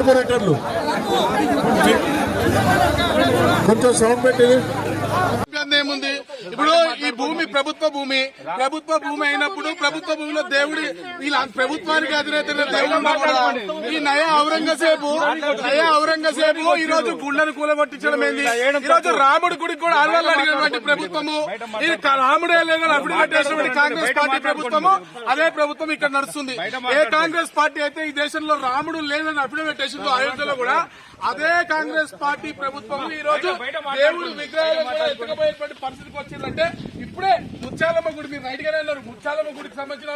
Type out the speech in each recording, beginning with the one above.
కార్పొరేటర్లు కొంచెం సౌండ్ పెట్టేది. ఏముంది ఇప్పుడు ఈ భూమి ప్రభుత్వ భూమి అయినప్పుడు ప్రభుత్వ భూమిలో దేవుడి వీళ్ళ ప్రభుత్వానికి అధినేత దేవుడు ఈ నయా ఔరంగజేబు ఈ రోజు గుళ్ళను కూలగొట్టించడం ఏంది? ఈ రోజు రాముడి గుడికి కూడా ఆడవాళ్ళు అడిగినటువంటి ప్రభుత్వము, ఈ రాముడే లేదని అప్పుడు పెట్టేసినటువంటి కాంగ్రెస్ పార్టీ ప్రభుత్వము, అదే ప్రభుత్వం ఇక్కడ నడుస్తుంది. ఏ కాంగ్రెస్ పార్టీ అయితే ఈ దేశంలో రాముడు లేదని అప్పుడు పెట్టేసిందో అయోధ్యలో కూడా అదే కాంగ్రెస్ పార్టీ ప్రభుత్వం ఈ రోజు దేవుడు విగ్రహాలు ఎత్తుకపోయేటువంటి పరిస్థితికి వచ్చిందంటే ఇప్పుడే ముత్యాలమ్మ గుడి, మీరు రైట్ గానే అన్నారు, ముత్యాలమ్మ గుడికి సంబంధించిన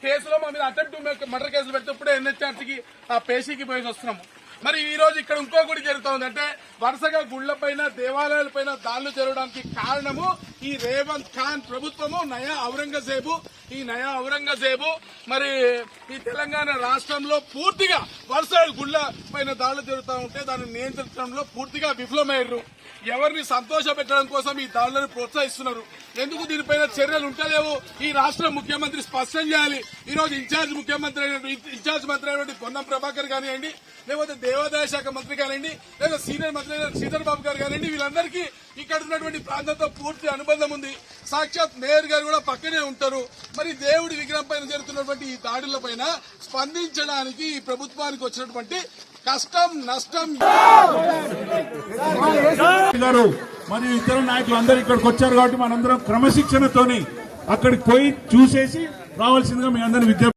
కేసులో మా మీద అటెంప్ట్ మర్డర్ కేసులు పెడితే ఇప్పుడే ఎన్హెచ్ఆర్సీకి ఆ పేషీకి పోయి వస్తున్నాము. మరి ఈ రోజు ఇక్కడ ఇంకో గుడి జరుగుతోంది అంటే వరుసగా గుళ్లపైన దేవాలయాలపైన దాడులు జరగడానికి కారణము ఈ రేవంత్ ఖాన్ ప్రభుత్వము, నయా ఔరంగజేబు మరి ఈ తెలంగాణ రాష్ట్రంలో పూర్తిగా వరుస గుళ్ల పైన దాడులు జరుగుతూ ఉంటే దాన్ని నియంత్రించడంలో పూర్తిగా విఫలమయ్యారు. ఎవరిని సంతోష పెట్టడం కోసం ఈ దాడులను ప్రోత్సహిస్తున్నారు. ఎందుకు దీనిపైన చర్యలు ఉంటలేవు? ఈ రాష్ట్ర ముఖ్యమంత్రి స్పష్టం చేయాలి. ఈ రోజు ఇన్ఛార్జ్ మంత్రి అయినటువంటి పొన్నం ప్రభాకర్ కానివ్వండి, లేకపోతే దేవాదాయ శాఖ మంత్రి కానివ్వండి, లేదా సీనియర్ మంత్రి అయిన శ్రీధర్ బాబు గారు కానివ్వండి, వీళ్ళందరికీ ఇక్కడ ఉన్నటువంటి ప్రాంతంతో పూర్తి అనుబంధం ఉంది. సాక్షాత్ మేయర్ గారు కూడా పక్కనే ఉంటారు. మరి దేవుడి విగ్రహం పైన జరుగుతున్నటువంటి ఈ దాడుల పైన స్పందించడానికి ఈ ప్రభుత్వానికి వచ్చినటువంటి కష్టం నష్టం గారు మరియు ఇతర నాయకులు అందరూ ఇక్కడికి వచ్చారు కాబట్టి మనందరం క్రమశిక్షణతోని అక్కడికి పోయి చూసేసి రావాల్సిందిగా మీ అందరినీ విజ్ఞప్తి